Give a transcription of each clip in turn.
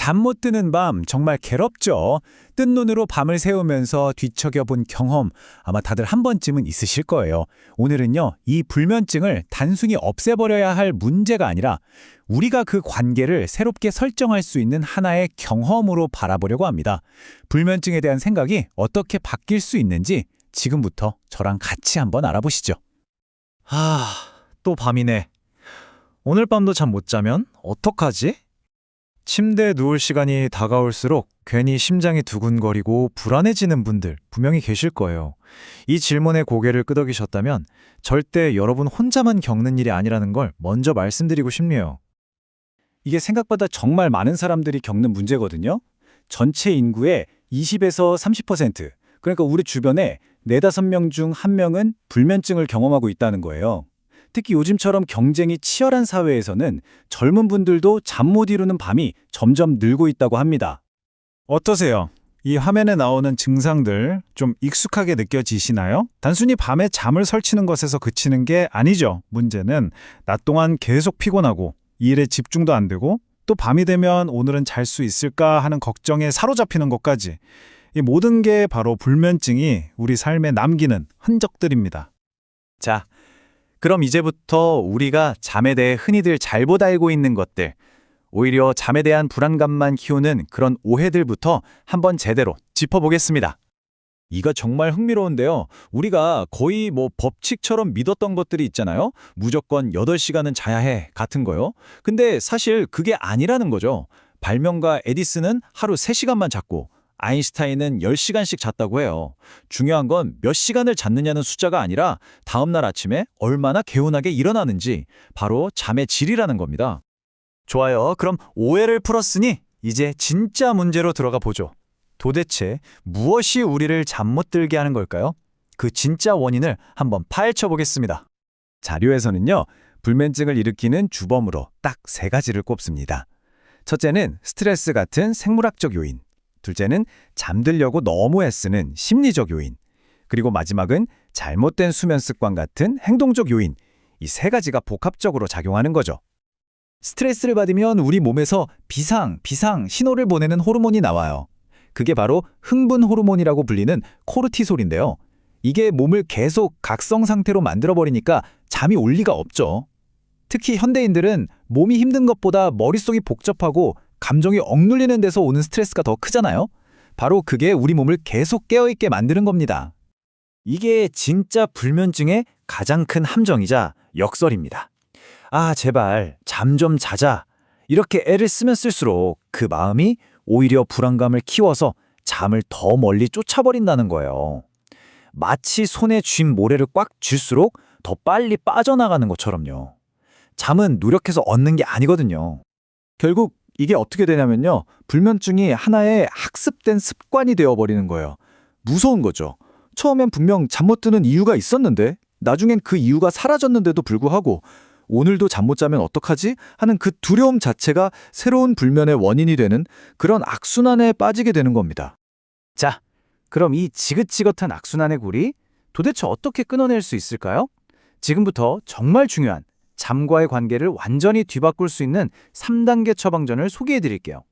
잠 못 드는 밤 정말 괴롭죠. 뜬 눈으로 밤을 새우면서 뒤척여본 경험 아마 다들 한 번쯤은 있으실 거예요. 오늘은요, 이 불면증을 단순히 없애버려야 할 문제가 아니라 우리가 그 관계를 새롭게 설정할 수 있는 하나의 경험으로 바라보려고 합니다. 불면증에 대한 생각이 어떻게 바뀔 수 있는지 지금부터 저랑 같이 한번 알아보시죠. 또 밤이네. 오늘 밤도 잠 못 자면 어떡하지? 침대에 누울 시간이 다가올수록 괜히 심장이 두근거리고 불안해지는 분들 분명히 계실 거예요. 이 질문에 고개를 끄덕이셨다면 절대 여러분 혼자만 겪는 일이 아니라는 걸 먼저 말씀드리고 싶네요. 이게 생각보다 정말 많은 사람들이 겪는 문제거든요. 전체 인구의 20에서 30%, 그러니까 우리 주변에 4, 5명 중 1명은 불면증을 경험하고 있다는 거예요. 특히 요즘처럼 경쟁이 치열한 사회에서는 젊은 분들도 잠 못 이루는 밤이 점점 늘고 있다고 합니다. 어떠세요? 이 화면에 나오는 증상들 좀 익숙하게 느껴지시나요? 단순히 밤에 잠을 설치는 것에서 그치는 게 아니죠. 문제는 낮 동안 계속 피곤하고 일에 집중도 안 되고 또 밤이 되면 오늘은 잘 수 있을까 하는 걱정에 사로잡히는 것까지, 이 모든 게 바로 불면증이 우리 삶에 남기는 흔적들입니다. 자, 그럼 이제부터 우리가 잠에 대해 흔히들 잘못 알고 있는 것들, 오히려 잠에 대한 불안감만 키우는 그런 오해들부터 한번 제대로 짚어보겠습니다. 이거 정말 흥미로운데요. 우리가 거의 법칙처럼 믿었던 것들이 있잖아요. 무조건 8시간은 자야 해 같은 거요. 근데 사실 그게 아니라는 거죠. 발명가 에디슨은 하루 3시간만 잤고 아인슈타인은 10시간씩 잤다고 해요. 중요한 건 몇 시간을 잤느냐는 숫자가 아니라 다음날 아침에 얼마나 개운하게 일어나는지, 바로 잠의 질이라는 겁니다. 좋아요. 그럼 오해를 풀었으니 이제 진짜 문제로 들어가 보죠. 도대체 무엇이 우리를 잠 못 들게 하는 걸까요? 그 진짜 원인을 한번 파헤쳐 보겠습니다. 자료에서는요, 불면증을 일으키는 주범으로 딱 3가지를 꼽습니다. 첫째는 스트레스 같은 생물학적 요인, 둘째는 잠들려고 너무 애쓰는 심리적 요인, 그리고 마지막은 잘못된 수면 습관 같은 행동적 요인, 이 3가지가 복합적으로 작용하는 거죠. 스트레스를 받으면 우리 몸에서 비상 신호를 보내는 호르몬이 나와요. 그게 바로 흥분 호르몬이라고 불리는 코르티솔인데요. 이게 몸을 계속 각성 상태로 만들어버리니까 잠이 올 리가 없죠. 특히 현대인들은 몸이 힘든 것보다 머릿속이 복잡하고 감정이 억눌리는 데서 오는 스트레스가 더 크잖아요. 바로 그게 우리 몸을 계속 깨어있게 만드는 겁니다. 이게 진짜 불면증의 가장 큰 함정이자 역설입니다. 제발 잠 좀 자자. 이렇게 애를 쓰면 쓸수록 그 마음이 오히려 불안감을 키워서 잠을 더 멀리 쫓아버린다는 거예요. 마치 손에 쥔 모래를 꽉 쥘수록 더 빨리 빠져나가는 것처럼요. 잠은 노력해서 얻는 게 아니거든요. 결국 이게 어떻게 되냐면요, 불면증이 하나의 학습된 습관이 되어버리는 거예요. 무서운 거죠. 처음엔 분명 잠 못 드는 이유가 있었는데 나중엔 그 이유가 사라졌는데도 불구하고 오늘도 잠 못 자면 어떡하지? 하는 그 두려움 자체가 새로운 불면의 원인이 되는 그런 악순환에 빠지게 되는 겁니다. 자, 그럼 이 지긋지긋한 악순환의 고리 도대체 어떻게 끊어낼 수 있을까요? 지금부터 정말 중요한 잠과의 관계를 완전히 뒤바꿀 수 있는 3단계 처방전을 소개해 드릴게요.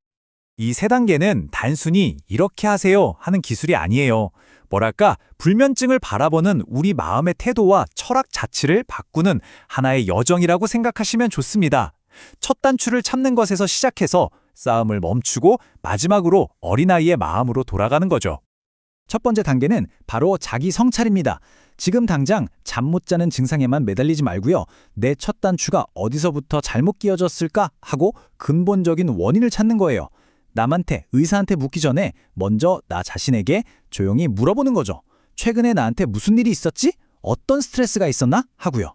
이 3단계는 단순히 이렇게 하세요 하는 기술이 아니에요. 뭐랄까, 불면증을 바라보는 우리 마음의 태도와 철학 자체를 바꾸는 하나의 여정이라고 생각하시면 좋습니다. 첫 단추를 찾는 것에서 시작해서 싸움을 멈추고 마지막으로 어린아이의 마음으로 돌아가는 거죠. 첫 번째 단계는 바로 자기 성찰입니다. 지금 당장 잠 못 자는 증상에만 매달리지 말고요. 내 첫 단추가 어디서부터 잘못 끼워졌을까 하고 근본적인 원인을 찾는 거예요. 남한테, 의사한테 묻기 전에 먼저 나 자신에게 조용히 물어보는 거죠. 최근에 나한테 무슨 일이 있었지? 어떤 스트레스가 있었나? 하고요.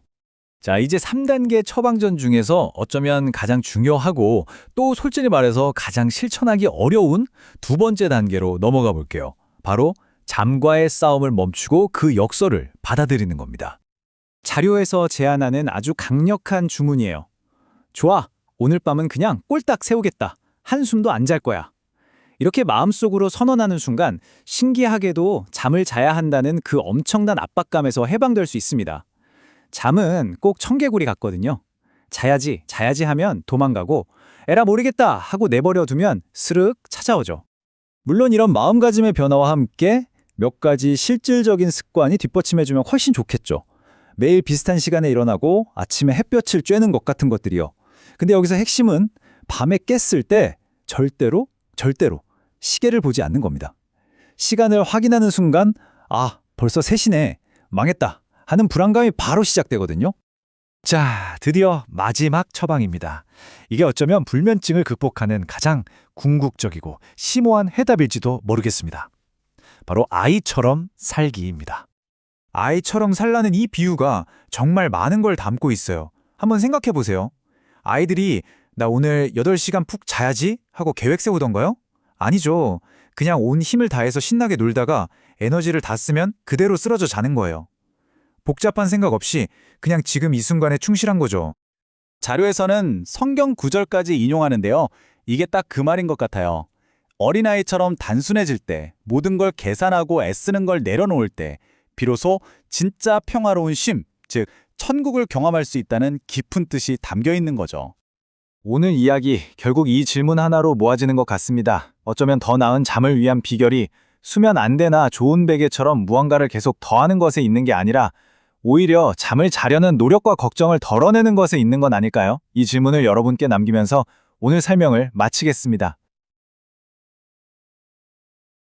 자, 이제 3단계 처방전 중에서 어쩌면 가장 중요하고 또 솔직히 말해서 가장 실천하기 어려운 2번째 단계로 넘어가 볼게요. 바로 잠과의 싸움을 멈추고 그 역설을 받아들이는 겁니다. 자료에서 제안하는 아주 강력한 주문이에요. 좋아, 오늘 밤은 그냥 꼴딱 세우겠다. 한숨도 안 잘 거야. 이렇게 마음속으로 선언하는 순간 신기하게도 잠을 자야 한다는 그 엄청난 압박감에서 해방될 수 있습니다. 잠은 꼭 청개구리 같거든요. 자야지 하면 도망가고 에라 모르겠다 하고 내버려 두면 스르륵 찾아오죠. 물론 이런 마음가짐의 변화와 함께 몇 가지 실질적인 습관이 뒷받침해주면 훨씬 좋겠죠. 매일 비슷한 시간에 일어나고 아침에 햇볕을 쬐는 것 같은 것들이요. 근데 여기서 핵심은 밤에 깼을 때 절대로 시계를 보지 않는 겁니다. 시간을 확인하는 순간 아, 벌써 3시네. 망했다 하는 불안감이 바로 시작되거든요. 자, 드디어 마지막 처방입니다. 이게 어쩌면 불면증을 극복하는 가장 궁극적이고 심오한 해답일지도 모르겠습니다. 바로 아이처럼 살기입니다. 아이처럼 살라는 이 비유가 정말 많은 걸 담고 있어요. 한번 생각해 보세요. 아이들이 나 오늘 8시간 푹 자야지 하고 계획 세우던가요? 아니죠. 그냥 온 힘을 다해서 신나게 놀다가 에너지를 다 쓰면 그대로 쓰러져 자는 거예요. 복잡한 생각 없이 그냥 지금 이 순간에 충실한 거죠. 자료에서는 성경 구절까지 인용하는데요. 이게 딱 그 말인 것 같아요. 어린아이처럼 단순해질 때, 모든 걸 계산하고 애쓰는 걸 내려놓을 때, 비로소 진짜 평화로운 쉼, 즉 천국을 경험할 수 있다는 깊은 뜻이 담겨 있는 거죠. 오늘 이야기 결국 이 질문 하나로 모아지는 것 같습니다. 어쩌면 더 나은 잠을 위한 비결이 수면 안대나 좋은 베개처럼 무언가를 계속 더하는 것에 있는 게 아니라 오히려 잠을 자려는 노력과 걱정을 덜어내는 것에 있는 건 아닐까요? 이 질문을 여러분께 남기면서 오늘 설명을 마치겠습니다.